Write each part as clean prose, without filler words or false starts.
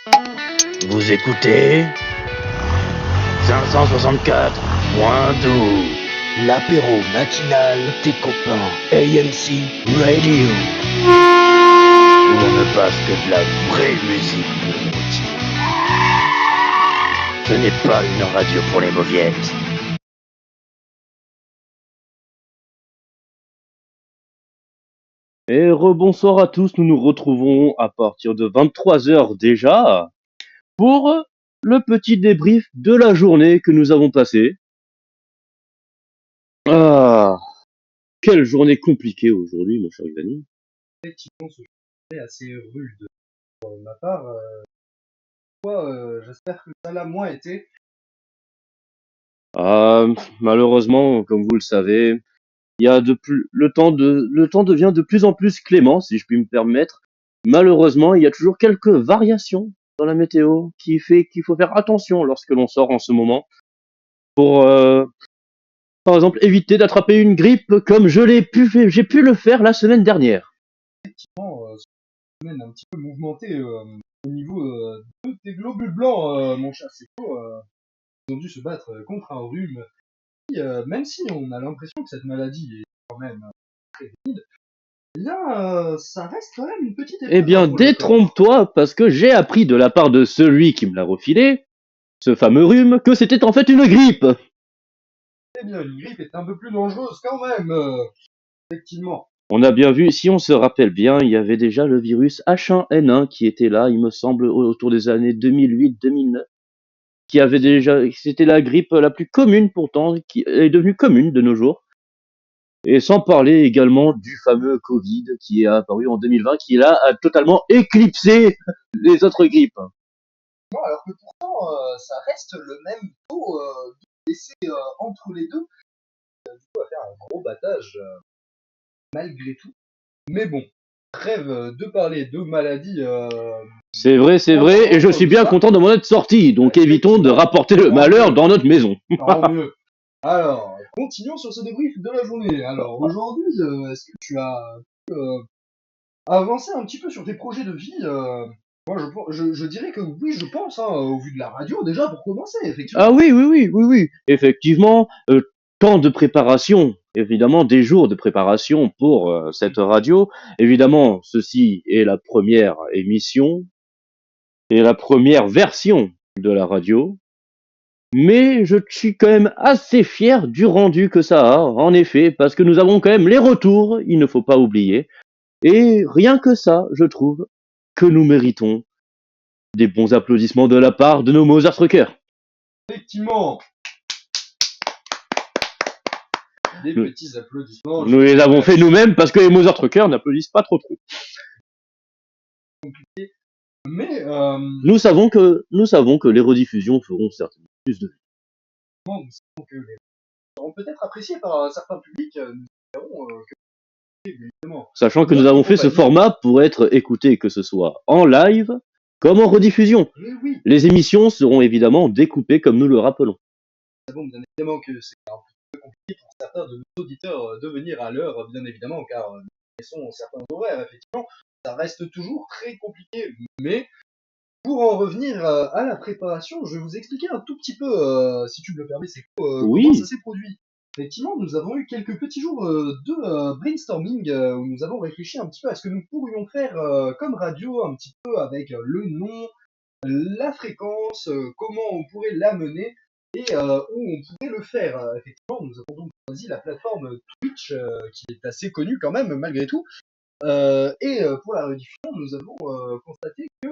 Vous écoutez 564.12, l'apéro matinal des copains AMC Radio, où on ne passe que de la vraie musique le midi. Ce n'est pas une radio pour les mauviettes. Et rebonsoir à tous, nous nous retrouvons à partir de 23h déjà pour le petit débrief de la journée que nous avons passée. Ah, quelle journée compliquée aujourd'hui, mon cher Ivani. Effectivement, ce jour est assez rude pour ma part. J'espère que ça l'a moins été. Malheureusement, comme vous le savez, il y a le temps devient de plus en plus clément, si je puis me permettre. Malheureusement, il y a toujours quelques variations dans la météo qui fait qu'il faut faire attention lorsque l'on sort en ce moment pour, par exemple, éviter d'attraper une grippe comme j'ai pu le faire la semaine dernière. Effectivement, c'est une semaine un petit peu mouvementée au niveau de tes globules blancs, mon chat. C'est faux. Ils ont dû se battre contre un rhume. Même si on a l'impression que cette maladie est quand même très pénible, eh bien, ça reste quand même une petite épreuve. Eh bien, pour le corps. détrompe-toi, parce que j'ai appris de la part de celui qui me l'a refilé, ce fameux rhume, que c'était en fait une grippe. Eh bien, une grippe est un peu plus dangereuse quand même. Effectivement. On a bien vu, si on se rappelle bien, il y avait déjà le virus H1N1 qui était là, il me semble, autour des années 2008-2009, qui avait déjà, c'était la grippe la plus commune pourtant, qui est devenue commune de nos jours. Et sans parler également du fameux Covid qui est apparu en 2020, qui là a totalement éclipsé les autres grippes. Bon, alors que pourtant, ça reste le même taux de décès entre les deux. Du coup, à faire un gros battage malgré tout. Mais bon, trêve de parler de maladies. C'est vrai, et je suis bien content de m'en être sorti, donc évitons de rapporter le malheur dans notre maison. Tant mieux. Alors, continuons sur ce débrief de la journée. Alors, aujourd'hui, est-ce que tu as pu avancer un petit peu sur tes projets de vie Moi, je dirais que oui, je pense, hein, au vu de la radio, déjà, pour commencer, effectivement. Ah oui, effectivement, temps de préparation, évidemment, des jours de préparation pour cette radio. Évidemment, ceci est la première émission et la première version de la radio. Mais je suis quand même assez fier du rendu que ça a, en effet, parce que nous avons quand même les retours, il ne faut pas oublier. Et rien que ça, je trouve que nous méritons des bons applaudissements de la part de nos Mozart Truckers. Effectivement. Des petits applaudissements. Nous les avons fait nous-mêmes parce que les Mozart Truckers n'applaudissent pas trop. Compliqué. Mais nous savons que les rediffusions feront certainement plus de vues. nous savons que les seront peut-être appréciés par un certain public. Nous espérons que évidemment. Sachant que nous avons fait ce format pour être écouté, que ce soit en live comme en rediffusion. Oui. Les émissions seront évidemment découpées comme nous le rappelons. Nous savons bien évidemment que c'est un peu compliqué pour certains de nos auditeurs de venir à l'heure, bien évidemment, car nous connaissons certains horaires, effectivement. Ça reste toujours très compliqué, mais pour en revenir à la préparation, je vais vous expliquer un tout petit peu, si tu me le permets, c'est comment ça s'est produit. Effectivement, nous avons eu quelques petits jours de brainstorming où nous avons réfléchi un petit peu à ce que nous pourrions faire comme radio, un petit peu avec le nom, la fréquence, comment on pourrait l'amener et où on pourrait le faire. Effectivement, nous avons donc choisi la plateforme Twitch qui est assez connue quand même malgré tout. Et pour la rediffusion, nous avons constaté que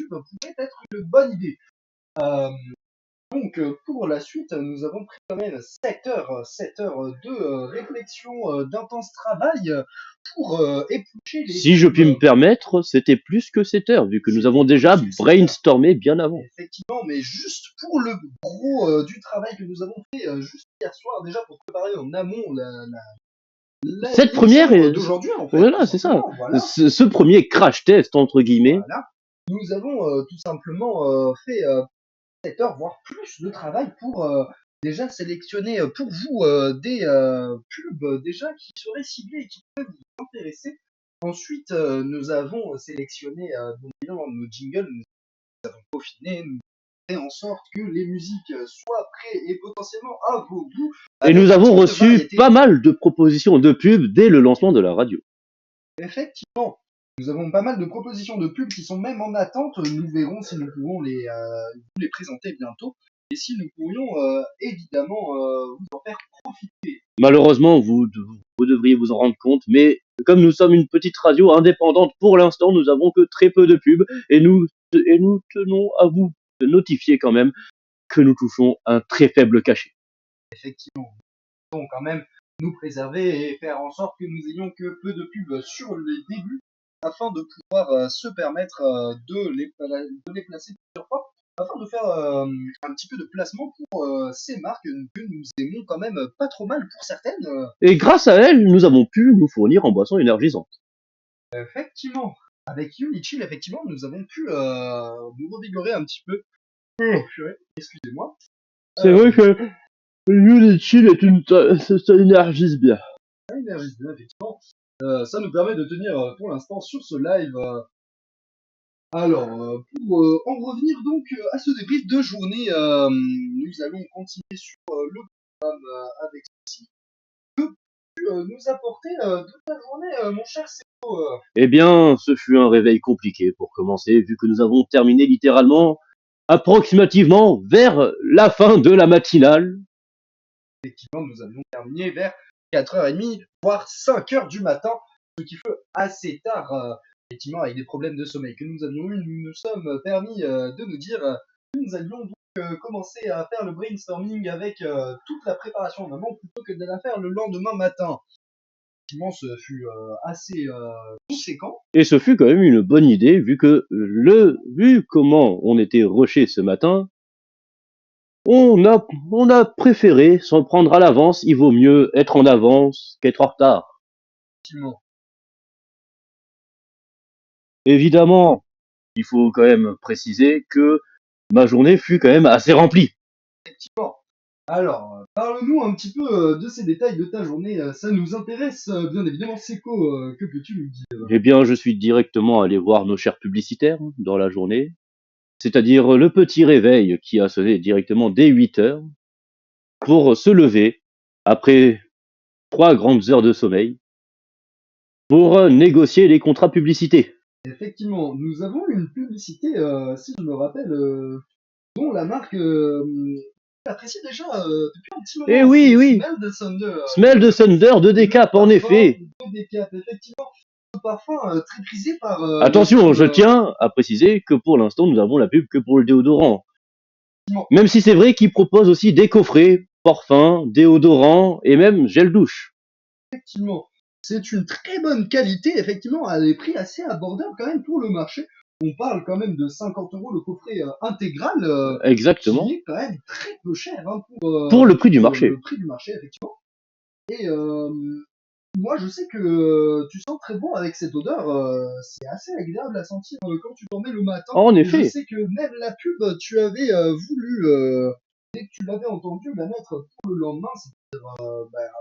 YouTube pourrait être une bonne idée. Donc pour la suite, nous avons pris quand même 7 heures de réflexion, d'intense travail pour éplucher les... Si je puis me permettre, c'était plus que 7 heures, vu que nous avons déjà brainstormé bien avant. Effectivement, mais juste pour le gros du travail que nous avons fait juste hier soir, déjà pour préparer en amont cette première d'aujourd'hui, en fait. Voilà, c'est ça. Voilà. Ce premier crash test, entre guillemets. Voilà. Nous avons tout simplement fait 7 heures, voire plus de travail pour déjà sélectionner pour vous des pubs déjà qui seraient ciblées et qui peuvent vous intéresser. Ensuite, nous avons sélectionné donc évidemment nos jingles, peaufiner, nous faire en sorte que les musiques soient prêtes et potentiellement à vos goûts. Et avec nous un avons petit peu de reçu variété. pas mal de propositions de pubs dès le lancement de la radio. Effectivement, nous avons pas mal de propositions de pubs qui sont même en attente. Nous verrons si nous pourrons vous les présenter bientôt et si nous pourrions évidemment vous en faire profiter. Malheureusement, vous devriez vous en rendre compte, mais comme nous sommes une petite radio indépendante pour l'instant, nous avons que très peu de pubs et nous tenons à vous notifier quand même que nous touchons un très faible cachet. Effectivement, nous devons quand même nous préserver et faire en sorte que nous ayons que peu de pubs sur les débuts afin de pouvoir se permettre de les placer plusieurs fois, afin de faire un petit peu de placement pour ces marques que nous aimons quand même pas trop mal pour certaines. Et grâce à elle, nous avons pu nous fournir en boissons énergisantes. Effectivement, avec Unichill, effectivement, nous avons pu nous revigorer un petit peu. Oh, purée, excusez-moi. C'est vrai que Unichill ça énergise bien. Ça énergise bien, effectivement. Ça nous permet de tenir pour l'instant sur ce live. Alors, pour en revenir donc à ce débrief de journée, nous allons continuer sur le programme avec ceci. Que peux-tu nous apporter de ta journée, mon cher Célo Eh bien, ce fut un réveil compliqué pour commencer, vu que nous avons terminé littéralement approximativement vers la fin de la matinale. Effectivement, nous avions terminé vers 4h30, voire 5h du matin, ce qui fait assez tard. Effectivement, avec des problèmes de sommeil que nous avions eu, nous nous sommes permis de nous dire que nous allions donc commencer à faire le brainstorming avec toute la préparation en amont plutôt que de la faire le lendemain matin. Effectivement, ce fut assez conséquent. Et ce fut quand même une bonne idée, vu comment on était rushé ce matin, on a préféré s'en prendre à l'avance. Il vaut mieux être en avance qu'être en retard. Effectivement. Évidemment, il faut quand même préciser que ma journée fut quand même assez remplie. Effectivement. Alors, parle-nous un petit peu de ces détails de ta journée. Ça nous intéresse, bien évidemment. Seco, que peux-tu nous dire? Eh bien, je suis directement allé voir nos chers publicitaires dans la journée, c'est-à-dire le petit réveil qui a sonné directement dès 8 heures pour se lever après 3 grandes heures de sommeil pour négocier les contrats publicités. Effectivement, nous avons une publicité, si je me rappelle, dont la marque apprécie déjà depuis un petit moment. Eh oui, C'est oui, Smell the Thunder. Smell the Thunder de Decap, en effet. De Decap, effectivement. Ce parfum très prisé par. Attention, je tiens à préciser que pour l'instant, nous avons la pub que pour le déodorant. Même si c'est vrai qu'ils proposent aussi des coffrets, parfums, déodorants et même gel douche. Effectivement, c'est une très bonne qualité, effectivement, à des prix assez abordables quand même pour le marché. On parle quand même de 50 € le coffret intégral. Exactement. Qui est quand même très peu cher hein, pour le prix du marché. Le prix du marché, effectivement. Et moi, je sais que tu sens très bon avec cette odeur. C'est assez agréable à sentir quand tu t'en mets le matin. En Et effet. je sais que même la pub, tu avais voulu, dès que tu l'avais entendu, la mettre pour le lendemain, c'est-à-dire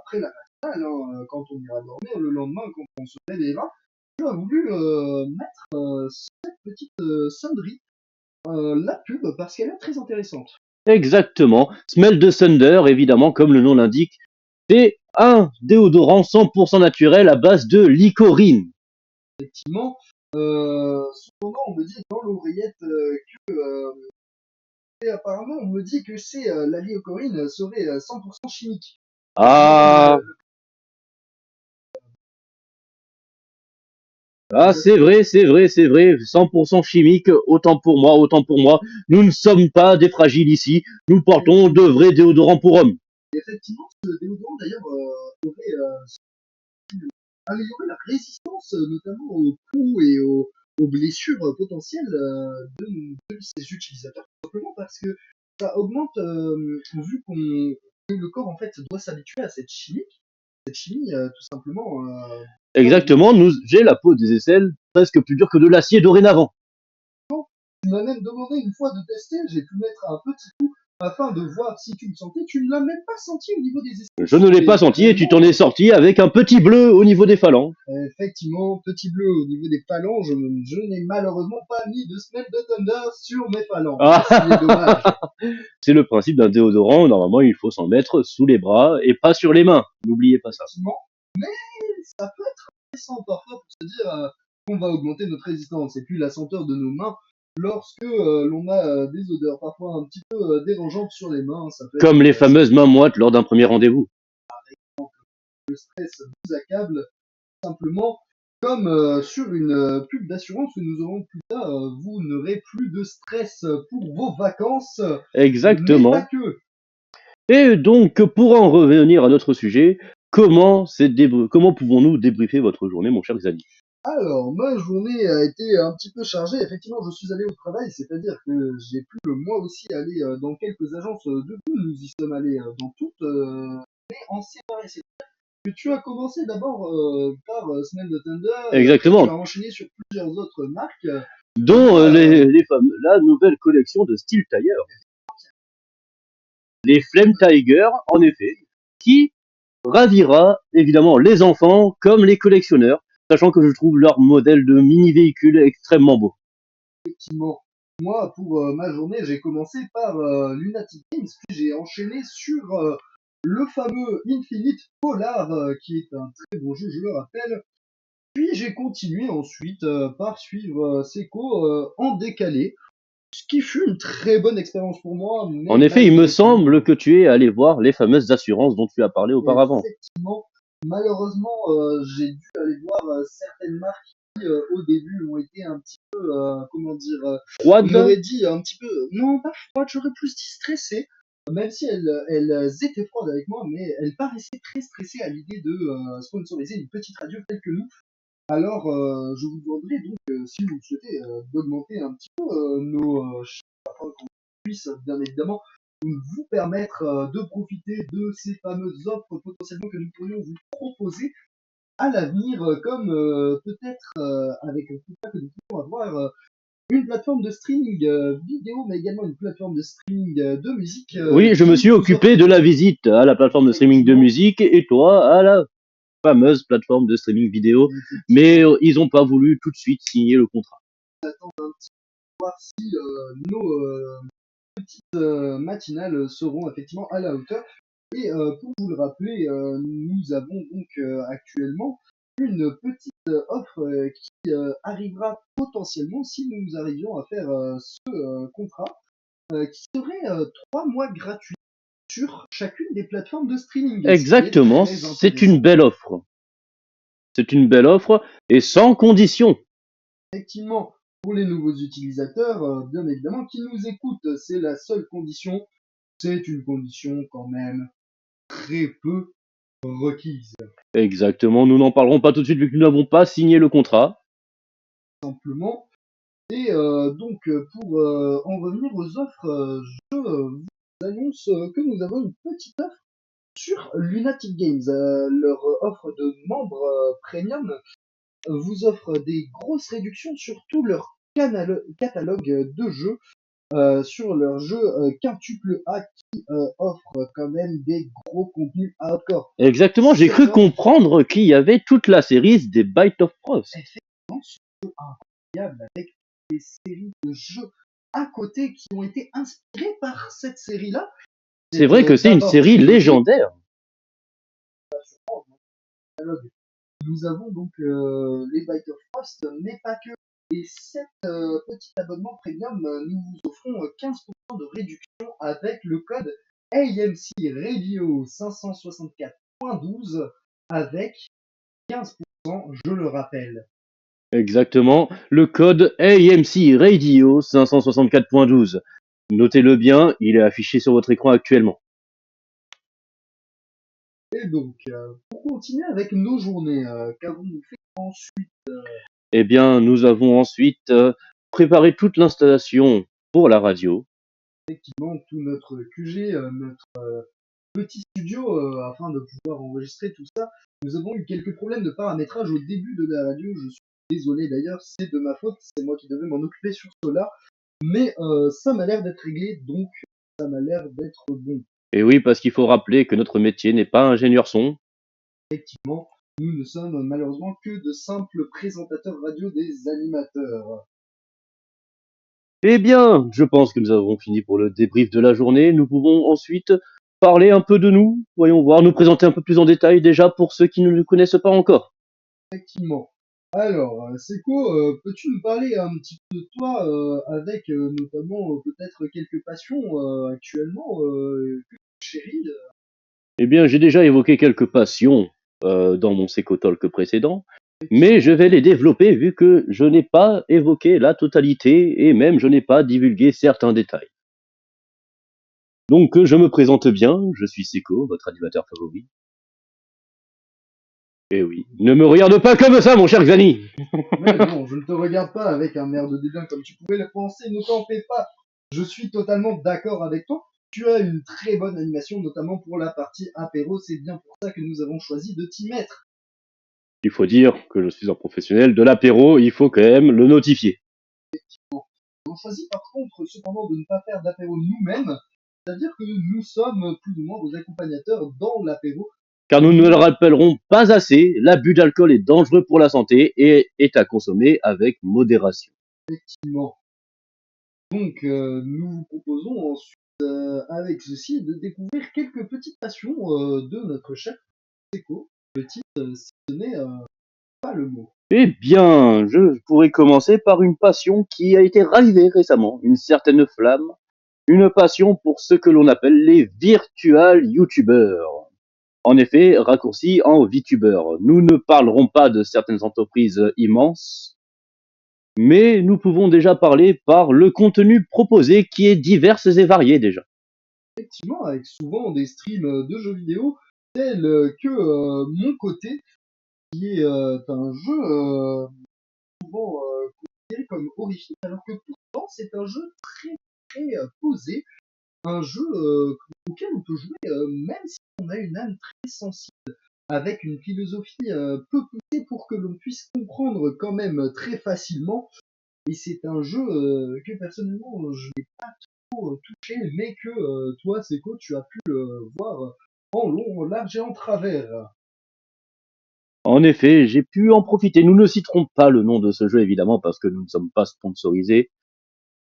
après la matinale, hein, quand on ira dormir, le lendemain, quand on se réveillera. Tu as voulu mettre cette petite sonnerie, la pub, parce qu'elle est très intéressante. Exactement. Smell the Thunder, évidemment, comme le nom l'indique, c'est un déodorant 100% naturel à base de licorine. Effectivement, cependant, on me dit dans l'oreillette et apparemment, on me dit que c'est la licorine serait 100% chimique. Ah, c'est vrai, 100% chimique, autant pour moi. Nous ne sommes pas des fragiles ici, nous portons de vrais déodorants pour hommes. Effectivement, ce déodorant d'ailleurs aurait amélioré la résistance, notamment aux coups et aux blessures potentielles de ses utilisateurs, tout simplement parce que ça augmente, vu que le corps en fait doit s'habituer à cette chimie. Cette chimie, tout simplement. Exactement, j'ai la peau des aisselles presque plus dure que de l'acier dorénavant. Tu m'as même demandé une fois de tester, j'ai pu mettre un petit coup afin de voir si tu le sentais. Tu ne l'as même pas senti au niveau des esprits. Je ne l'ai pas senti et tu t'en es sorti avec un petit bleu au niveau des phalanges. Effectivement, petit bleu au niveau des phalanges. Je n'ai malheureusement pas mis de Smell the Thunder sur mes phalanges. Ah. Ce qui est dommage. C'est le principe d'un déodorant. Normalement, il faut s'en mettre sous les bras et pas sur les mains. N'oubliez pas ça. Effectivement. Mais ça peut être intéressant parfois pour se dire qu'on va augmenter notre résistance. Et puis la senteur de nos mains lorsque l'on a des odeurs parfois un petit peu dérangeantes sur les mains. Ça peut Comme être, les fameuses mains moites lors d'un premier rendez-vous. le stress vous accable simplement. Comme sur une pub d'assurance que nous aurons plus tard, vous n'aurez plus de stress pour vos vacances, Exactement. mais pas que. Et donc, pour en revenir à notre sujet, comment pouvons-nous débriefer votre journée, mon cher Xavier? Alors, ma journée a été un petit peu chargée. Effectivement, je suis allé au travail, c'est-à-dire que j'ai pu moi aussi aller dans quelques agences de vous. Nous y sommes allés dans toutes, mais en séparé. C'est-à-dire que tu as commencé d'abord par Smell the Thunder, et après tu Exactement. as enchaîné sur plusieurs autres marques. Dont Moi, la nouvelle collection de Steel Tire. Les Flame Tiger, en effet, qui ravira évidemment les enfants comme les collectionneurs, sachant que je trouve leur modèle de mini-véhicule extrêmement beau. effectivement, moi, pour ma journée, j'ai commencé par Lunatic Games, puis j'ai enchaîné sur le fameux Infinite Polar, qui est un très bon jeu, je le rappelle. Puis j'ai continué ensuite par suivre Seco en décalé, ce qui fut une très bonne expérience pour moi. Mais En effet, il me malgré semble que tu es allé voir les fameuses assurances dont tu as parlé auparavant. effectivement, malheureusement, j'ai dû aller voir certaines marques qui, au début, ont été un petit peu, comment dire, on Froide, aurait dit un petit peu, non pas froides, j'aurais plus dit stressées, même si elles étaient froides avec moi, mais elles paraissaient très stressées à l'idée de sponsoriser une petite radio telle que nous. Alors, je vous demanderai donc, si vous le souhaitez, d'augmenter un petit peu nos chiffres afin qu'on puisse bien évidemment vous permettre de profiter de ces fameuses offres potentiellement que nous pourrions vous proposer à l'avenir, comme peut-être avec tout ça que nous pouvons avoir une plateforme de streaming vidéo, mais également une plateforme de streaming de musique. oui, je me qui suis nous occupé offre de la visite à la plateforme de streaming de effectivement, musique et toi à la fameuse plateforme de streaming vidéo, mais ils n'ont pas voulu tout de suite signer le contrat. attendre un petit peu voir si nos petites matinales seront effectivement à la hauteur. Et pour vous le rappeler, nous avons donc actuellement une petite offre qui arrivera potentiellement si nous arrivions à faire ce contrat, qui serait 3 mois gratuits sur chacune des plateformes de streaming. Ce qui est Exactement, très c'est une intéressant. belle offre. C'est une belle offre et sans condition. Effectivement, pour les nouveaux utilisateurs, bien évidemment, qui nous écoutent, c'est la seule condition. C'est une condition quand même très peu requise. Exactement, nous n'en parlerons pas tout de suite vu que nous n'avons pas signé le contrat. Simplement. Et donc, pour en revenir aux offres, je vous annonce que nous avons une petite offre sur Lunatic Games. Leur offre de membres premium vous offre des grosses réductions sur tout leur catalogue de jeux, sur leur jeu quintuple A qui offre quand même des gros contenus hardcore. Exactement, j'ai cru comprendre qu'il y avait toute la série des Bite of Pros. Effectivement, ce jeu incroyable avec des séries de jeux à côté qui ont été inspirés par cette série-là. C'est vrai que c'est une série légendaire. Nous avons donc les Bite of Frost, mais pas que. Et cet petit abonnement premium, nous vous offrons 15% de réduction avec le code AMC Radio 564.12 avec 15%, je le rappelle. Exactement, le code AMC Radio 564.12. Notez-le bien, il est affiché sur votre écran actuellement. Et donc, pour continuer avec nos journées, qu'avons-nous fait ensuite? Eh bien, nous avons ensuite préparé toute l'installation pour la radio. Effectivement, tout notre QG, notre petit studio, afin de pouvoir enregistrer tout ça. Nous avons eu quelques problèmes de paramétrage au début de la radio. Je suis désolé d'ailleurs, c'est de ma faute, c'est moi qui devais m'en occuper sur cela. Mais ça m'a l'air d'être réglé, donc ça m'a l'air d'être bon. Et oui, parce qu'il faut rappeler que notre métier n'est pas ingénieur son. Effectivement, nous ne sommes malheureusement que de simples présentateurs radio des animateurs. Eh bien, je pense que nous avons fini pour le débrief de la journée. Nous pouvons ensuite parler un peu de nous. Voyons voir, nous présenter un peu plus en détail déjà pour ceux qui ne nous connaissent pas encore. Effectivement. Alors, Seko, peux-tu nous parler un petit peu de toi, avec notamment peut-être quelques passions actuellement que tu chéris? Eh bien, j'ai déjà évoqué quelques passions dans mon Seco Talk précédent, mais je vais les développer vu que je n'ai pas évoqué la totalité et même je n'ai pas divulgué certains détails. Donc, je me présente bien, je suis Seco, votre animateur favori. Eh oui, ne me regarde pas comme ça, mon cher Xani! Mais non, je ne te regarde pas avec un air de dédain comme tu pouvais le penser, ne t'en fais pas. Je suis totalement d'accord avec toi. Tu as une très bonne animation, notamment pour la partie apéro. C'est bien pour ça que nous avons choisi de t'y mettre. Il faut dire que je suis un professionnel de l'apéro, il faut quand même le notifier. On choisit par contre cependant de ne pas faire d'apéro nous-mêmes, c'est-à-dire que nous sommes plus ou moins vos accompagnateurs dans l'apéro. Car nous ne le rappellerons pas assez, l'abus d'alcool est dangereux pour la santé et est à consommer avec modération. Effectivement. Donc, nous vous proposons ensuite, avec ceci, de découvrir quelques petites passions de notre chef Seco. Petite, si ce n'est pas le mot. Eh bien, je pourrais commencer par une passion qui a été ravivée récemment, une certaine flamme, une passion pour ce que l'on appelle les virtual youtubeurs. En effet, raccourci en VTubers. Nous ne parlerons pas de certaines entreprises immenses, mais nous pouvons déjà parler par le contenu proposé qui est divers et varié déjà. Effectivement, avec souvent des streams de jeux vidéo tels que Mon Côté, qui est un jeu souvent considéré comme horrifique, alors que pourtant c'est un jeu très très posé, un jeu auquel on peut jouer même si on a une âme très sensible, avec une philosophie peu poussée pour que l'on puisse comprendre quand même très facilement. Et c'est un jeu que personnellement je n'ai pas trop touché, mais que toi, Seko, tu as pu le voir en long, en large et en travers. En effet, j'ai pu en profiter. Nous ne citerons pas le nom de ce jeu évidemment parce que nous ne sommes pas sponsorisés.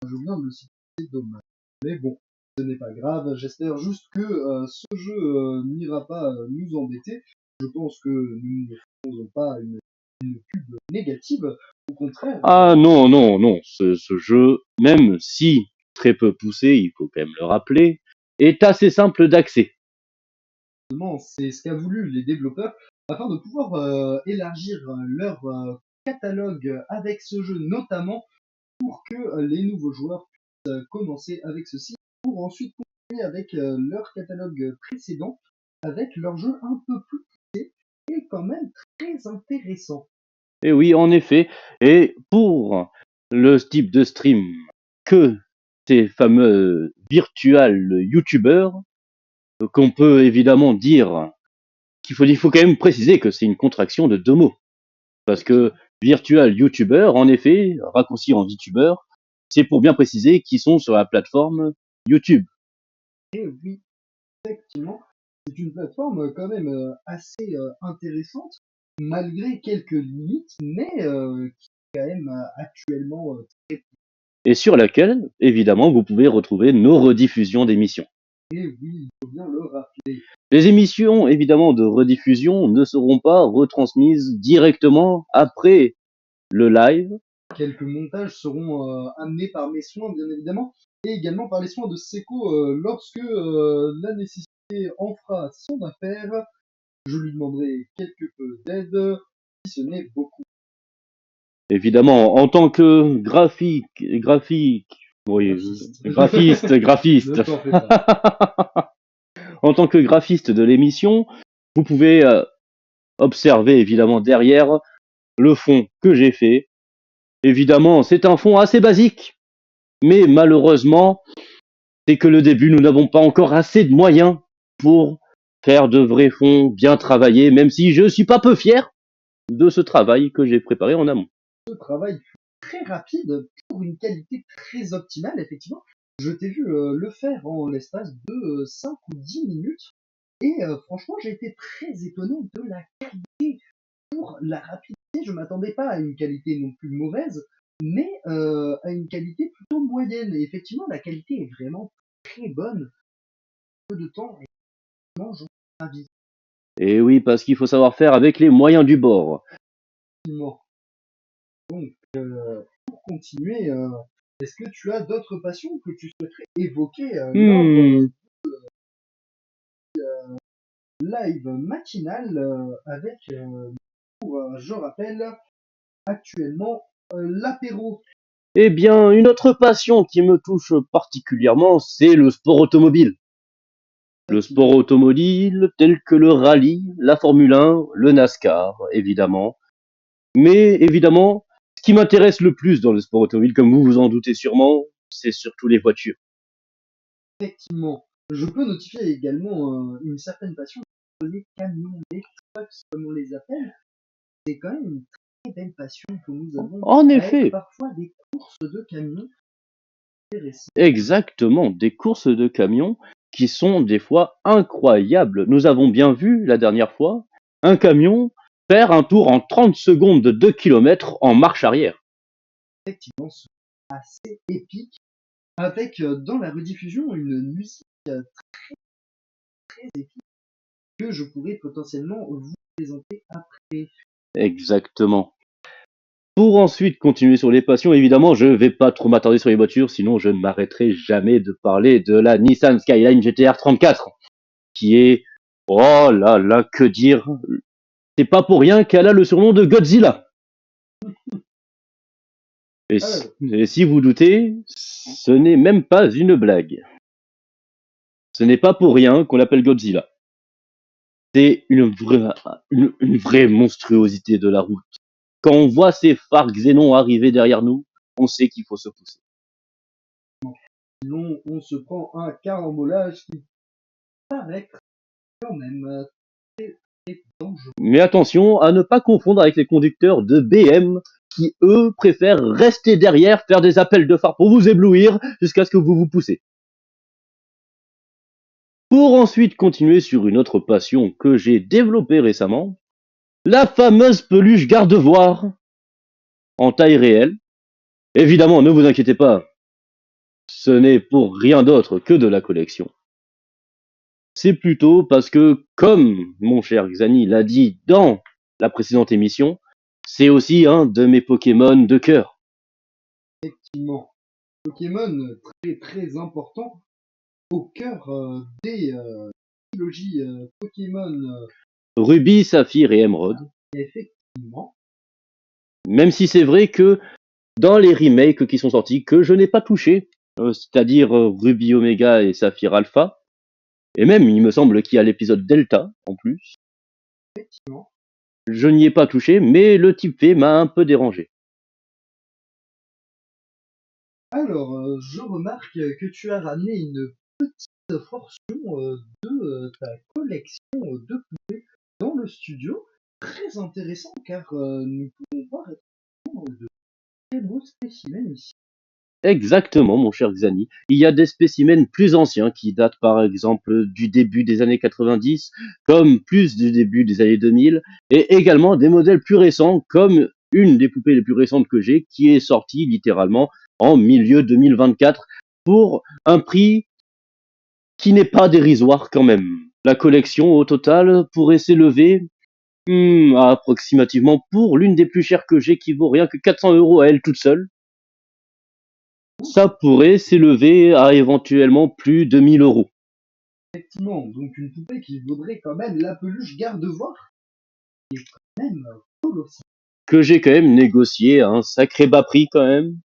Je viens de le citer, c'est dommage. Mais bon, ce n'est pas grave. J'espère juste que ce jeu n'ira pas nous embêter. Je pense que nous ne faisons pas une pub négative. Au contraire, Ah non, non, non, ce jeu, même si très peu poussé, il faut quand même le rappeler, est assez simple d'accès. justement, c'est ce qu'a voulu les développeurs afin de pouvoir élargir leur catalogue avec ce jeu, notamment pour que les nouveaux joueurs puissent commencer avec ceci, pour ensuite continuer avec leur catalogue précédent, avec leur jeu un peu plus poussé et quand même très intéressant. Et oui, en effet, et pour le type de stream que ces fameux virtual youtubeurs, qu'on peut évidemment dire il faut quand même préciser que c'est une contraction de deux mots. Parce que virtual YouTuber, en effet, raccourci en VTuber, c'est pour bien préciser qu'ils sont sur la plateforme YouTube. Et oui, effectivement, c'est une plateforme quand même assez intéressante, malgré quelques limites, mais qui est quand même actuellement très. Et sur laquelle, évidemment, vous pouvez retrouver nos rediffusions d'émissions. Et oui, il faut bien le rappeler. Les émissions, évidemment, de rediffusion ne seront pas retransmises directement après le live. Quelques montages seront amenés par mes soins, bien évidemment, et également par les soins de Seko lorsque la nécessité en fera son affaire. Je lui demanderai quelque peu d'aide, si ce n'est beaucoup. Évidemment, en tant que oui, Graphiste. graphiste. Ne t'en fais pas. En tant que graphiste de l'émission, vous pouvez observer évidemment derrière le fond que j'ai fait. Évidemment, c'est un fond assez basique, mais malheureusement, c'est que le début, nous n'avons pas encore assez de moyens pour faire de vrais fonds bien travaillés, même si je suis pas peu fier de ce travail que j'ai préparé en amont. Ce travail fut très rapide pour une qualité très optimale, effectivement. Je t'ai vu le faire en l'espace de 5 ou 10 minutes et franchement, j'ai été très étonné de la qualité. Pour la rapidité, je m'attendais pas à une qualité non plus mauvaise, mais à une qualité plutôt moyenne. Et effectivement, la qualité est vraiment très bonne. Peu de temps et vraiment, j'en suis ravi. Et oui, parce qu'il faut savoir faire avec les moyens du bord. Effectivement. Donc, pour continuer, est-ce que tu as d'autres passions que tu souhaiterais évoquer lors Hmm. live matinal avec, je rappelle, actuellement l'apéro. Eh bien, une autre passion qui me touche particulièrement, c'est le sport automobile. Le sport automobile tel que le rallye, la Formule 1, le NASCAR, évidemment. Mais évidemment, ce qui m'intéresse le plus dans le sport automobile, comme vous vous en doutez sûrement, c'est surtout les voitures. Effectivement. Je peux notifier également une certaine passion pour les camions, les trucks, comme on les appelle. C'est quand même une très belle passion que nous avons En avec effet, parfois des courses de camions intéressées. exactement, des courses de camions qui sont des fois incroyables. Nous avons bien vu la dernière fois un camion faire un tour en 30 secondes de 2 kilomètres en marche arrière. Effectivement, c'est assez épique, avec dans la rediffusion une musique très épique que je pourrais potentiellement vous présenter après. Exactement. Pour ensuite continuer sur les passions, évidemment, je vais pas trop m'attarder sur les voitures, sinon je ne m'arrêterai jamais de parler de la Nissan Skyline GT-R 34, qui est, oh là là, que dire, c'est pas pour rien qu'elle a le surnom de Godzilla. Alors, Et si vous doutez, ce n'est même pas une blague. Ce n'est pas pour rien qu'on l'appelle Godzilla. C'est une vraie monstruosité de la route. Quand on voit ces phares xénon arriver derrière nous, on sait qu'il faut se pousser. sinon, on se prend un carambolage qui paraît quand même très, très dangereux. Mais attention à ne pas confondre avec les conducteurs de BM qui, eux, préfèrent rester derrière, faire des appels de phare pour vous éblouir jusqu'à ce que vous vous poussez. Pour ensuite continuer sur une autre passion que j'ai développée récemment, la fameuse peluche gardevoir en taille réelle. Évidemment, ne vous inquiétez pas, ce n'est pour rien d'autre que de la collection. C'est plutôt parce que, comme mon cher Xani l'a dit dans la précédente émission, c'est aussi un de mes Pokémon de cœur. Effectivement, Pokémon très très important au cœur des trilogies Pokémon. Ruby, Saphir et Emeraude. Effectivement, Même si c'est vrai que dans les remakes qui sont sortis, que je n'ai pas touché, c'est-à-dire Ruby Omega et Saphir Alpha, et même il me semble qu'il y a l'épisode Delta en plus, effectivement. je n'y ai pas touché, mais le type V m'a un peu dérangé. Alors, je remarque que tu as ramené une petite portion de ta collection de poupées dans le studio. Très intéressant car nous pouvons voir effectivement de très beaux spécimens ici. Exactement, mon cher Xani. Il y a des spécimens plus anciens qui datent par exemple du début des années 90, comme plus du début des années 2000, et également des modèles plus récents, comme une des poupées les plus récentes que j'ai, qui est sortie littéralement en milieu 2024 pour un prix qui n'est pas dérisoire quand même. La collection au total pourrait s'élever à approximativement pour l'une des plus chères que j'ai qui vaut rien que 400 € à elle toute seule. Ça pourrait s'élever à éventuellement plus de 1000 €. Effectivement, donc une poupée qui vaudrait quand même la peluche garde-voir, qui est quand même colossale. Que j'ai quand même négocié à un sacré bas prix quand même.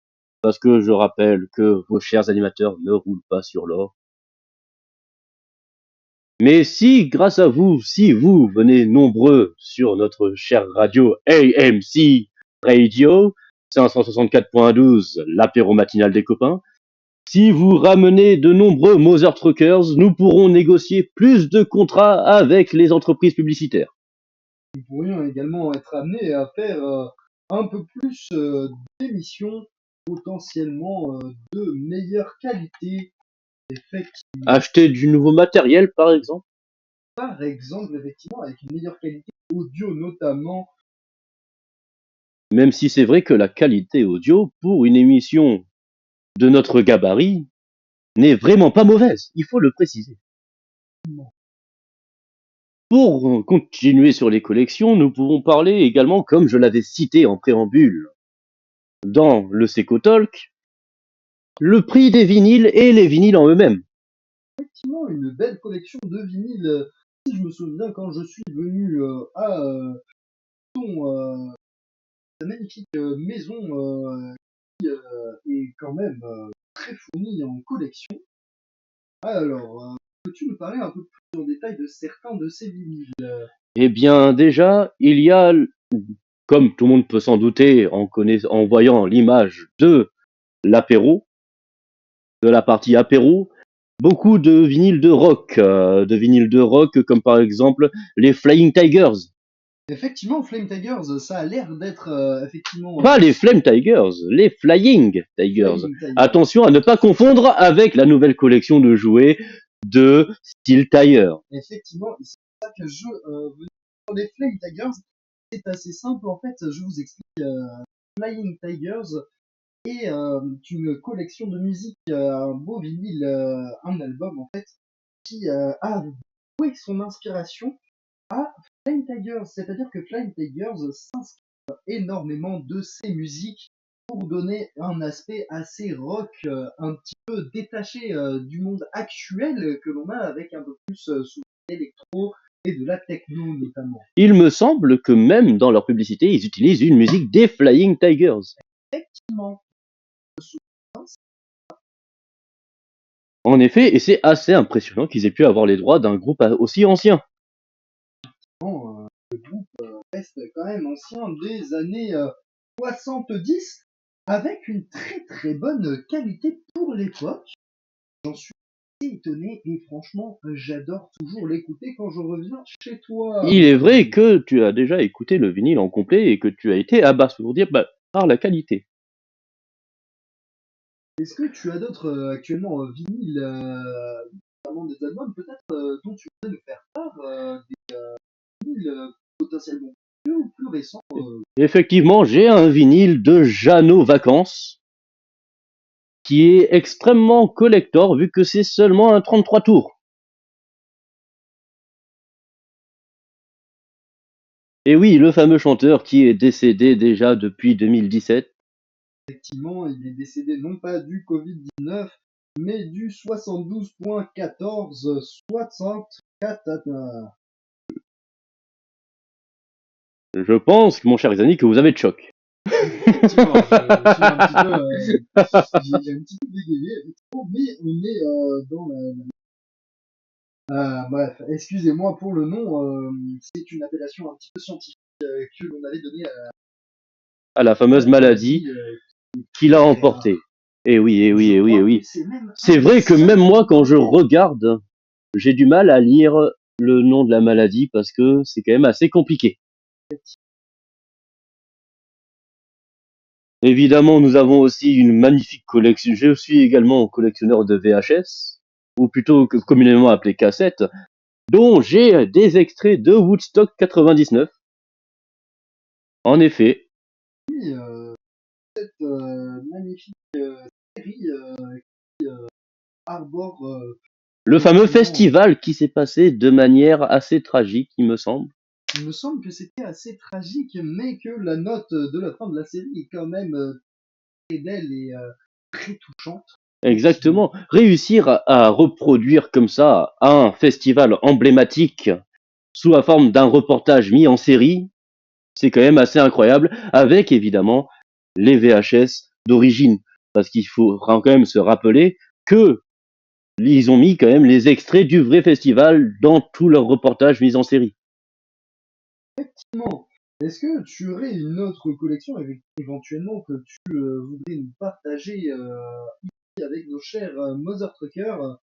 Parce que je rappelle que vos chers animateurs ne roulent pas sur l'or. Mais si, grâce à vous, si vous venez nombreux sur notre chère radio AMC Radio 564.12, l'apéro matinal des copains, si vous ramenez de nombreux Mother Truckers, nous pourrons négocier plus de contrats avec les entreprises publicitaires. Nous pourrions également être amenés à faire un peu plus d'émissions potentiellement de meilleure qualité. Effectivement, Acheter du nouveau matériel, par exemple. par exemple, effectivement, avec une meilleure qualité audio notamment. Même si c'est vrai que la qualité audio pour une émission de notre gabarit n'est vraiment pas mauvaise, il faut le préciser. Pour continuer sur les collections, nous pouvons parler également, comme je l'avais cité en préambule dans le Seco Talk, le prix des vinyles et les vinyles en eux-mêmes. Effectivement, une belle collection de vinyles. Si je me souviens, quand je suis venu à ton magnifique maison qui est quand même très fournie en collection. Alors, peux-tu nous parler un peu plus en détail de certains de ces vinyles? Eh bien, déjà, il y a, comme tout le monde peut s'en douter en voyant l'image de l'apéro, de la partie apéro, beaucoup de vinyles de rock comme par exemple les Flying Tigers. Effectivement, Flame Tigers, ça a l'air d'être effectivement Pas les Flame Tigers, les Flying Tigers. Flying Tigers. Attention à ne pas confondre avec la nouvelle collection de jouets de Steel Tire. Effectivement, c'est pour ça que je veux pour les Flame Tigers, c'est assez simple en fait, je vous explique. Flying Tigers est une collection de musique, un beau vinyle, un album en fait, qui a voué son inspiration à Flying Tigers. C'est-à-dire que Flying Tigers s'inspire énormément de ces musiques pour donner un aspect assez rock, un petit peu détaché du monde actuel que l'on a avec un peu plus sous l'électro et de la techno notamment. Il me semble que même dans leur publicité, ils utilisent une musique des Flying Tigers. Effectivement. En effet, et c'est assez impressionnant qu'ils aient pu avoir les droits d'un groupe aussi ancien. Le groupe reste quand même ancien des années 70 avec une très très bonne qualité pour l'époque. J'en suis assez étonné et franchement j'adore toujours l'écouter quand je reviens chez toi. Il est vrai que tu as déjà écouté le vinyle en complet et que tu as été abasourdi par la qualité. Est-ce que tu as d'autres actuellement vinyles, notamment des albums peut-être dont tu voudrais nous faire part, des vinyles potentiellement plus ou plus récents Effectivement, j'ai un vinyle de Jeannot Vacances qui est extrêmement collector vu que c'est seulement un 33 tours. Et oui, le fameux chanteur qui est décédé déjà depuis 2017. Effectivement, il est décédé non pas du Covid-19, mais du 72.14 64. Je pense, mon cher Xani, que vous avez de choc. Effectivement, j'ai un petit peu bégayé, effectivement, mais on est dans bref, excusez-moi pour le nom, c'est une appellation un petit peu scientifique que l'on avait donnée À la fameuse maladie qu'il a emportée. Et oui, et oui, et oui, et oui. C'est vrai que même moi, quand je regarde, j'ai du mal à lire le nom de la maladie parce que c'est quand même assez compliqué. Évidemment, nous avons aussi une magnifique collection. Je suis également collectionneur de VHS, ou plutôt communément appelé cassettes, dont j'ai des extraits de Woodstock 99. En effet, Oui, cette magnifique série qui arbore le fameux effectivement, festival qui s'est passé de manière assez tragique, il me semble. il me semble que c'était assez tragique, mais que la note de la fin de la série est quand même très belle et très touchante. Exactement. Réussir à reproduire comme ça un festival emblématique sous la forme d'un reportage mis en série, c'est quand même assez incroyable, avec évidemment les VHS d'origine. Parce qu'il faut quand même se rappeler que ils ont mis quand même les extraits du vrai festival dans tous leurs reportages mis en série. Effectivement. Est-ce que tu aurais une autre collection éventuellement que tu voudrais nous partager ici avec nos chers Mother Truckers?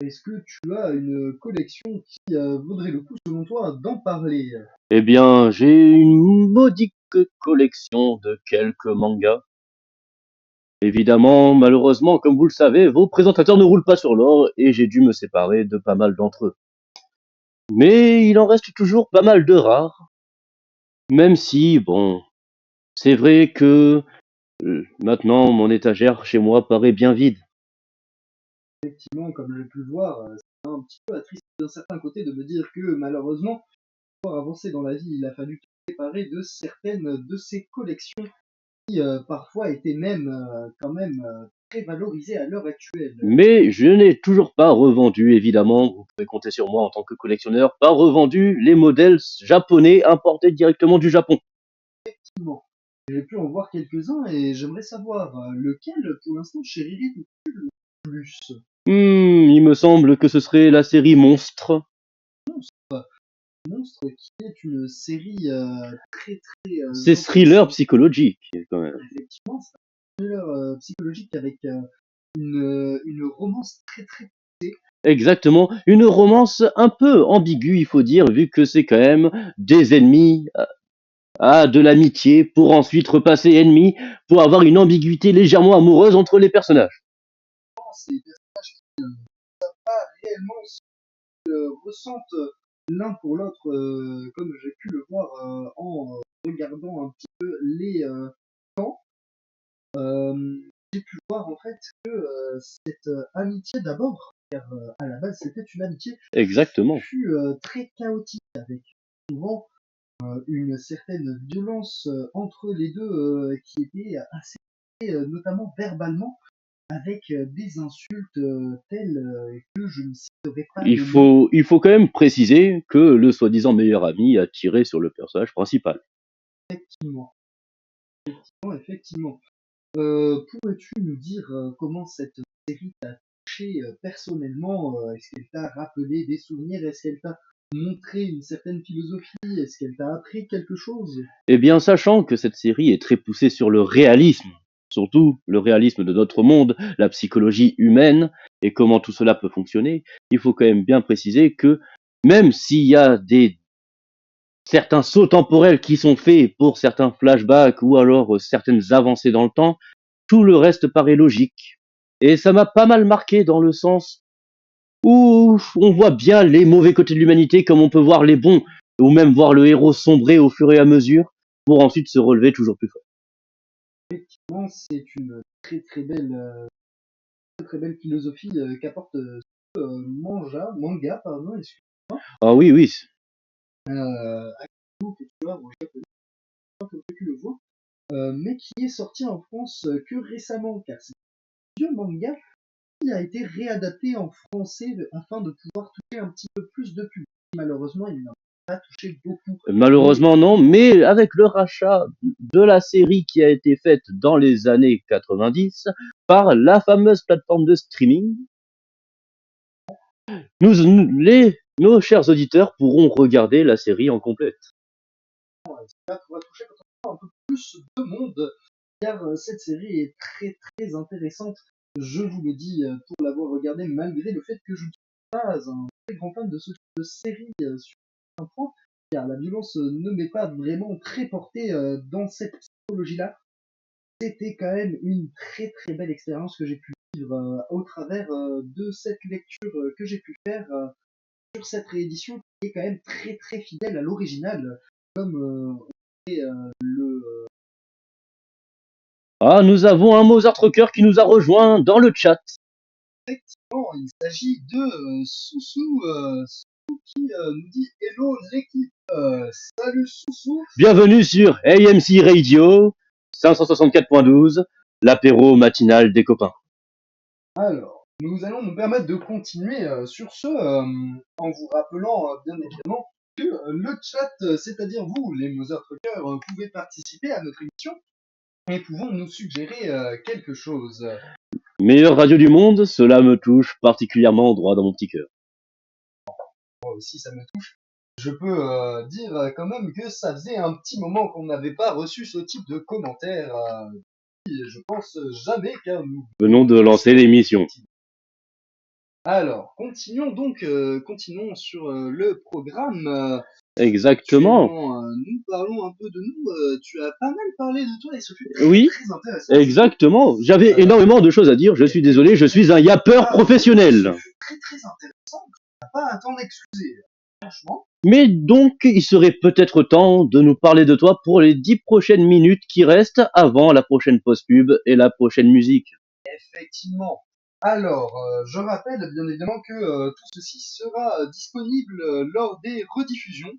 Est-ce que tu as une collection qui vaudrait le coup selon toi d'en parler? Eh bien, j'ai une modique collection de quelques mangas. Évidemment, malheureusement, comme vous le savez, vos présentateurs ne roulent pas sur l'or et j'ai dû me séparer de pas mal d'entre eux. Mais il en reste toujours pas mal de rares, même si, bon, c'est vrai que maintenant mon étagère chez moi paraît bien vide. Effectivement, comme j'ai pu le voir, c'est un petit peu attristé d'un certain côté de me dire que malheureusement, pour avancer dans la vie, il a fallu se séparer de certaines de ses collections qui parfois étaient même quand même très valorisées à l'heure actuelle. Mais je n'ai toujours pas revendu, évidemment, vous pouvez compter sur moi en tant que collectionneur, pas revendu les modèles japonais importés directement du Japon. Effectivement, j'ai pu en voir quelques-uns et j'aimerais savoir lequel pour l'instant chérirait le plus. Il me semble que ce serait la série Monstre. Monstre qui est une série très très C'est thriller intéressante. psychologique, quand même. Effectivement, c'est un thriller psychologique avec une romance très très poussée. Exactement, une romance un peu ambiguë, il faut dire, vu que c'est quand même des ennemis à de l'amitié pour ensuite repasser ennemis pour avoir une ambiguïté légèrement amoureuse entre les personnages. C'est des personnages qui pas réellement ressentent l'un pour l'autre, comme j'ai pu le voir en regardant un petit peu les camps. J'ai pu voir en fait que cette amitié d'abord, car à la base c'était une amitié, Exactement. fut très chaotique avec souvent une certaine violence entre les deux qui était assez, notamment verbalement, avec des insultes telles que je ne citerai pas Il le nom. faut, il faut quand même préciser que le soi-disant meilleur ami a tiré sur le personnage principal. Effectivement, effectivement. Pourrais-tu nous dire comment cette série t'a touché personnellement? Est-ce qu'elle t'a rappelé des souvenirs? Est-ce qu'elle t'a montré une certaine philosophie? Est-ce qu'elle t'a appris quelque chose? Eh bien, sachant que cette série est très poussée sur le réalisme, surtout le réalisme de notre monde, la psychologie humaine et comment tout cela peut fonctionner, il faut quand même bien préciser que même s'il y a certains sauts temporels qui sont faits pour certains flashbacks ou alors certaines avancées dans le temps, tout le reste paraît logique. Et ça m'a pas mal marqué dans le sens où on voit bien les mauvais côtés de l'humanité comme on peut voir les bons, ou même voir le héros sombrer au fur et à mesure pour ensuite se relever toujours plus fort. Effectivement, c'est une très belle philosophie qu'apporte ce manga, pardon, Ah oui, oui. actuellement, que tu as au Japon, comme tu le vois, mais qui est sorti en France que récemment, car c'est un vieux manga qui a été réadapté en français afin de pouvoir toucher un petit peu plus de public. Malheureusement, il n'a pas touché beaucoup. Mais Malheureusement non, mais avec le rachat de la série qui a été faite dans les années 90 par la fameuse plateforme de streaming, nos chers auditeurs pourront regarder la série en complète. là, pourra toucher potentiellement un peu plus de monde, car cette série est très très intéressante. Je vous le dis pour l'avoir regardé, malgré le fait que je ne suis pas un très grand fan de ce type de série sur un point, car la violence ne m'est pas vraiment très portée dans cette psychologie-là. C'était quand même une très très belle expérience que j'ai pu vivre au travers de cette lecture que j'ai pu faire sur cette réédition qui est quand même très très fidèle à l'original, comme le Ah, nous avons un Mozart Rocker qui nous a rejoint dans le chat. effectivement, il s'agit de Soussou, Soussou qui nous dit hello l'équipe, salut Soussou. Bienvenue sur AMC Radio 564.12, l'apéro matinal des copains. Alors, nous allons nous permettre de continuer sur ce, en vous rappelant bien évidemment que le chat, c'est-à-dire vous, les Mozart Rockers, pouvez participer à notre émission et pouvons nous suggérer quelque chose. Meilleure radio du monde, cela me touche particulièrement droit dans mon petit cœur. Moi aussi, ça me touche. Je peux dire quand même que ça faisait un petit moment qu'on n'avait pas reçu ce type de commentaires. Je pense jamais, car nous Venons de lancer l'émission. Alors, continuons sur le programme. Exactement. Actuellement, nous parlons un peu de nous. Tu as pas mal parlé de toi et ce fut Oui, très intéressant. Je trouve. exactement. J'avais énormément de choses à dire. Je suis désolé, je suis un Ah, yappeur Ce professionnel. fut très intéressant. Tu n'as pas à t'en excuser. Franchement. Mais donc, il serait peut-être temps de nous parler de toi pour les 10 prochaines minutes qui restent avant la prochaine pause pub et la prochaine musique. Effectivement. Alors, je rappelle bien évidemment que tout ceci sera disponible lors des rediffusions.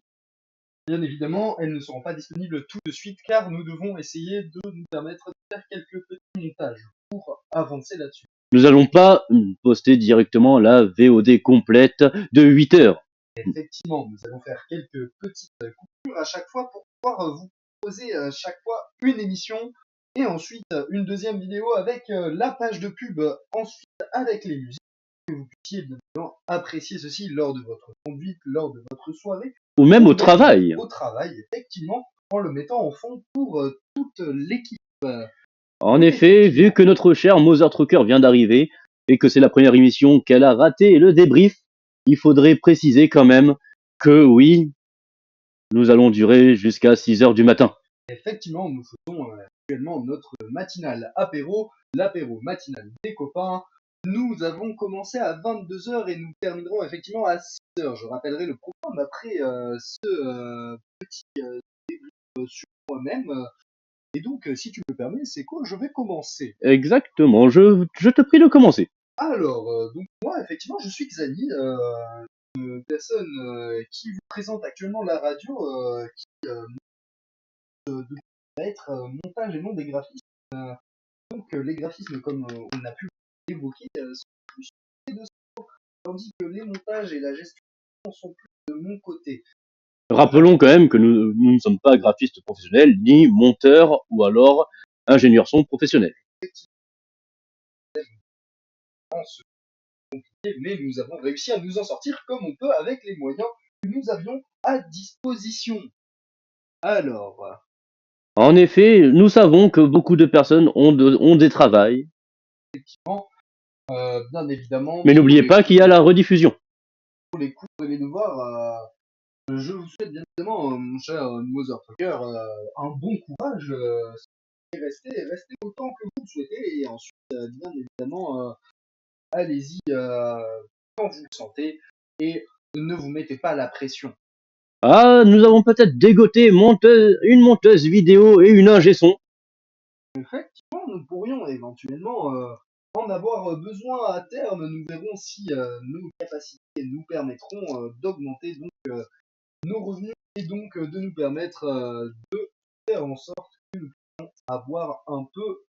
Bien évidemment, elles ne seront pas disponibles tout de suite car nous devons essayer de nous permettre de faire quelques petits montages pour avancer là-dessus. Nous n'allons pas poster directement la VOD complète de 8 heures. Effectivement, nous allons faire quelques petites coupures à chaque fois pour pouvoir vous proposer chaque fois une émission et ensuite une deuxième vidéo avec la page de pub, ensuite avec les musiques, que vous puissiez bien évidemment apprécier ceci lors de votre conduite, lors de votre soirée, Ou même ou au travail. au travail, effectivement, en le mettant en fond pour toute l'équipe. En effet, vu que notre cher Mother Trucker vient d'arriver et que c'est la première émission qu'elle a ratée le débrief, il faudrait préciser quand même que oui, nous allons durer jusqu'à 6 heures du matin. Effectivement, nous faisons actuellement notre matinale apéro, l'apéro matinal des copains. Nous avons commencé à 22h et nous terminerons effectivement à 6h. Je rappellerai le programme après ce petit débrief sur moi-même. Et donc, si tu me permets, c'est quoi? Je vais commencer. Exactement, je te prie de commencer. Alors, donc moi, effectivement, je suis Xani, une personne qui vous présente actuellement la radio, qui va être montage et non des graphismes. Donc les graphismes, comme on a pu l'évoquer, sont plus de ça, tandis que les montages et la gestion sont plus de mon côté. Rappelons quand même que nous ne sommes pas graphistes professionnels, ni monteurs ou alors ingénieurs son professionnels. Mais nous avons réussi à nous en sortir comme on peut avec les moyens que nous avions à disposition. Alors, En effet, nous savons que beaucoup de personnes ont des travails, effectivement, bien évidemment, mais n'oubliez pas qu'il y a la rediffusion. pour les cours et les devoirs, je vous souhaite bien évidemment, mon cher Motherfucker, un bon courage. Restez autant que vous le souhaitez et ensuite, bien évidemment, allez-y quand vous le sentez et ne vous mettez pas la pression. Ah, nous avons peut-être dégoté une monteuse vidéo et une ingé son. Effectivement, nous pourrions éventuellement en avoir besoin à terme. Nous verrons si nos capacités nous permettront d'augmenter donc nos revenus et donc de nous permettre de faire en sorte que nous puissions avoir un peu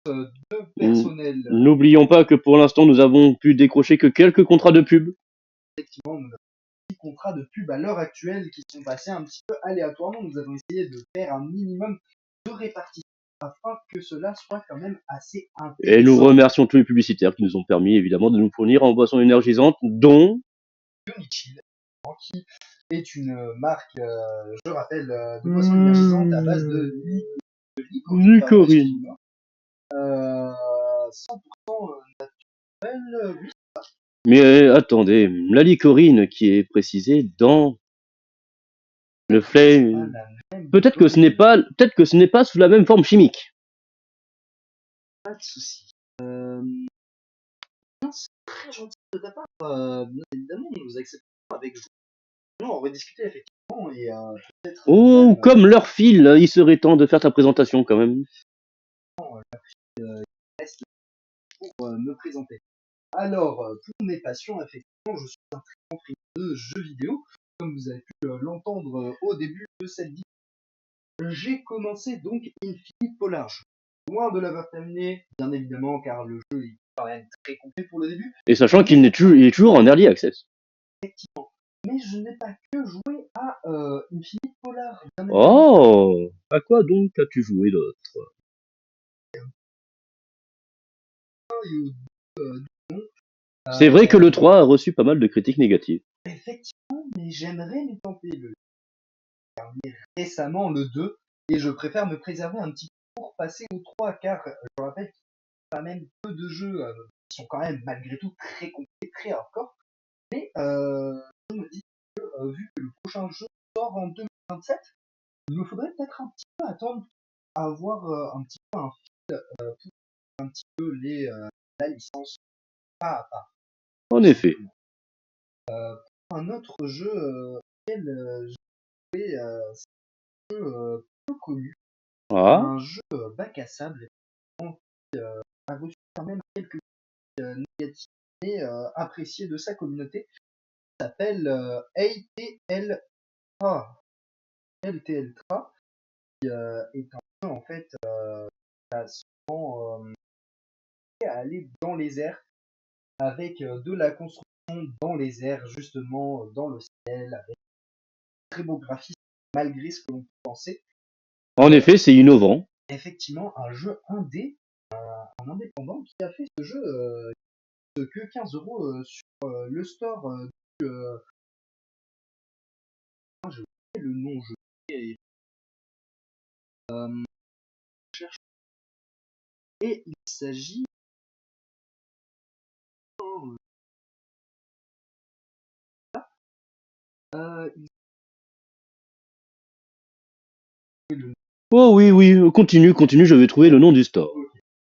de personnel. N'oublions pas que pour l'instant, nous avons pu décrocher que quelques contrats de pub. Effectivement, nous avons des contrats de pub à l'heure actuelle qui sont passés un petit peu aléatoirement. Nous avons essayé de faire un minimum de répartition afin que cela soit quand même assez intéressant. Et nous remercions tous les publicitaires qui nous ont permis évidemment de nous fournir en boissons énergisantes, dont Unichill, qui est une marque, je rappelle, de boissons énergisantes à base de Licorine. 100% naturel, oui. Mais attendez, la licorine qui est précisée dans le flame, peut-être que ce n'est pas sous la même forme chimique. Pas de souci. C'est très gentil de ta part. Bien évidemment, nous acceptons avec joie. On va discuter effectivement et peut-être. Oh, comme leur fil, il serait temps de faire ta présentation quand même. Reste pour me présenter. Alors, pour mes passions, effectivement, je suis un très grand friand de jeux vidéo, comme vous avez pu l'entendre au début de cette vidéo. J'ai commencé donc Infinite Polar. Je suis loin de l'avoir terminé, bien évidemment, car le jeu est quand même très complet pour le début. Et sachant qu'il est toujours en early access. Effectivement. Mais je n'ai pas que joué à Infinite Polar. Oh, à quoi donc as-tu joué d'autre? C'est vrai que le 3 a reçu pas mal de critiques négatives. Effectivement, mais j'aimerais me tenter le terminer récemment le 2 et je préfère me préserver un petit peu pour passer au 3 car je rappelle qu'il y a quand même peu de jeux sont quand même malgré tout très compliqués, très hardcore. Mais je me dis que vu que le prochain jeu sort en 2027, il me faudrait peut-être un petit peu attendre à avoir un petit peu un fil pour un petit peu la licence pas à pas. En effet. Un autre jeu auquel j'ai joué, c'est un jeu peu connu, Ah, un jeu bac à sable effectivement, qui a reçu quand même quelques négatifs mais apprécié de sa communauté. Il s'appelle ATLA. LTLTRA, qui est un jeu en fait qui a souvent à aller dans les airs avec de la construction dans les airs, justement dans le ciel, avec un très beau graphisme malgré ce que l'on peut penser. en effet, c'est innovant. Effectivement, un jeu indé, un indépendant qui a fait ce jeu que 15 € sur le store du. J'ai oublié le nom, je cherche. Et il s'agit. Il le Oh oui, oui, continue, continue, je vais trouver le nom du store.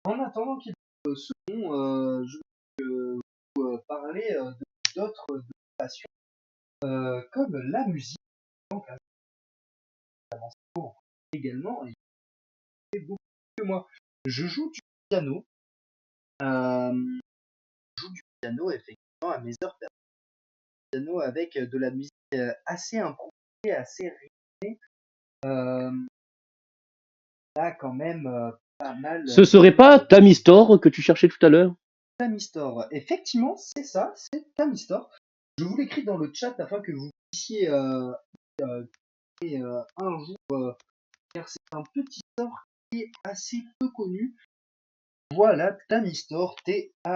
En attendant qu'il ce nom, je vais vous parler d'autres de passions comme la musique. Donc, également, il fait beaucoup que moi. Je joue du piano. Je joue du piano effectivement à mes heures perdues. Piano avec de la musique assez improvisée, assez rythmée. Euh, Là, quand même, pas mal. Ce serait pas Tamistor que tu cherchais tout à l'heure? Tamistor. Effectivement, c'est ça, c'est Tamistor. Je vous l'écris dans le chat afin que vous puissiez un jour, car c'est un petit store qui est assez peu connu. Voilà, Tamistor, Tamystore,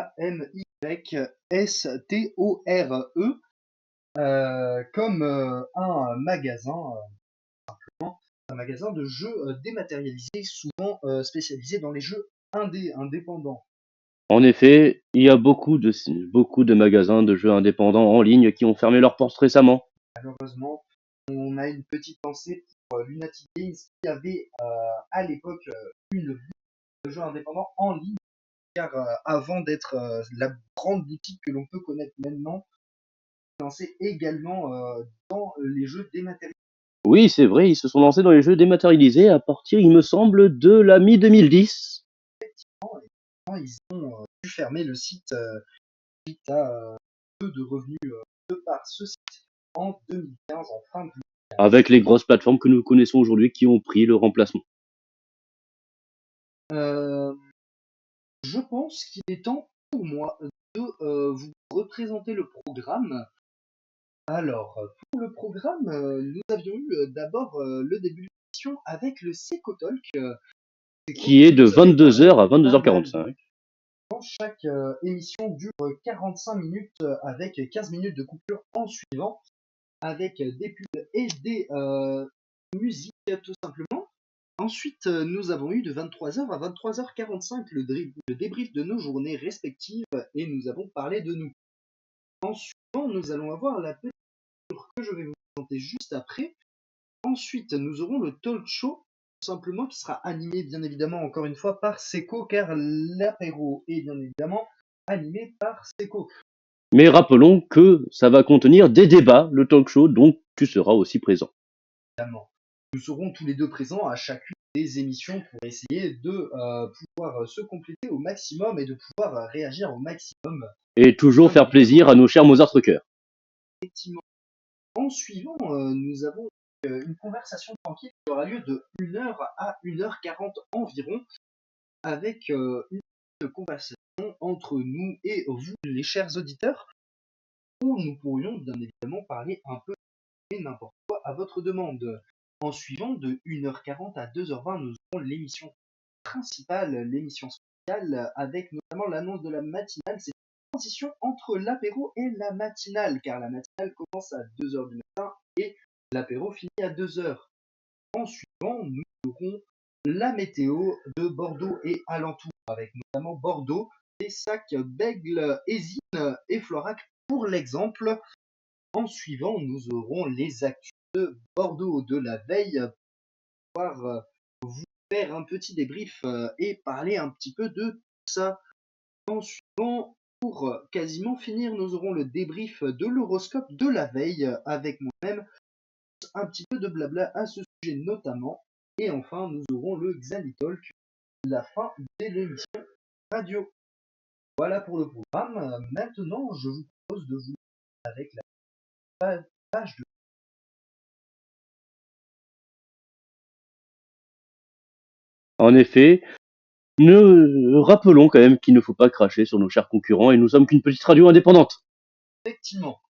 comme un magasin, un magasin de jeux dématérialisés, souvent spécialisé dans les jeux indépendants. En effet, il y a beaucoup de magasins de jeux indépendants en ligne qui ont fermé leurs portes récemment. Malheureusement, on a une petite pensée pour Lunatic Games qui avait à l'époque une boutique de jeux indépendants en ligne, car avant d'être la grande boutique que l'on peut connaître maintenant, lancé également dans les jeux dématérialisés. Oui, c'est vrai, ils se sont lancés dans les jeux dématérialisés à partir, il me semble, de la mi-2010. Ils ont dû fermer le site suite à peu de revenus de par ce site en 2015, en fin de. Avec les grosses plateformes que nous connaissons aujourd'hui qui ont pris le remplacement. Je pense qu'il est temps pour moi de vous représenter le programme. Alors, pour le programme, nous avions eu d'abord le début de l'émission avec le Seco Talk. Qui est de Vous avez 22h à pas mal 22h45. Chaque émission dure 45 minutes avec 15 minutes de coupure en suivant, avec des pubs et des musiques tout simplement. Ensuite, nous avons eu de 23h à 23h45 le débrief de nos journées respectives et nous avons parlé de nous. Ensuite, nous allons avoir la petite que je vais vous présenter juste après. Ensuite, nous aurons le talk show, tout simplement, qui sera animé, bien évidemment, encore une fois, par Seco, car l'apéro est bien évidemment animé par Seco. Mais rappelons que ça va contenir des débats, le talk show, donc tu seras aussi présent. Évidemment. Nous serons tous les deux présents à chacune des émissions pour essayer de pouvoir se compléter au maximum et de pouvoir réagir au maximum. Et toujours faire plaisir à nos chers Mozart Truckers. Effectivement. En suivant, nous avons une conversation tranquille qui aura lieu de 1h à 1h40 environ, avec une conversation entre nous et vous, les chers auditeurs, où nous pourrions bien évidemment parler un peu et n'importe quoi à votre demande. En suivant, de 1h40 à 2h20, nous aurons l'émission principale, l'émission spéciale, avec notamment l'annonce de la matinale. C'est une transition entre l'apéro et la matinale, car la matinale commence à 2h du matin et l'apéro finit à 2h. En suivant, nous aurons la météo de Bordeaux et alentour, avec notamment Bordeaux, des Pessac, Bègle, Ésine et Florac pour l'exemple. En suivant, nous aurons les actus de Bordeaux de la veille, pour pouvoir vous faire un petit débrief et parler un petit peu de tout ça. En suivant, pour quasiment finir, nous aurons le débrief de l'horoscope de la veille avec moi-même, un petit peu de blabla à ce sujet notamment. Et enfin, nous aurons le Xanitalk, la fin de l'émission radio. Voilà pour le programme. Maintenant, je vous propose de vous avec la page de... En effet, nous rappelons quand même qu'il ne faut pas cracher sur nos chers concurrents et nous sommes qu'une petite radio indépendante. Effectivement.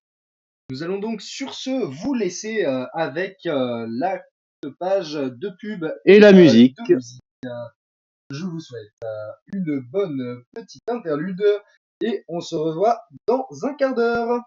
Nous allons donc sur ce vous laisser avec la page de pub Et la musique. de musique. Je vous souhaite une bonne petite interlude et on se revoit dans un quart d'heure.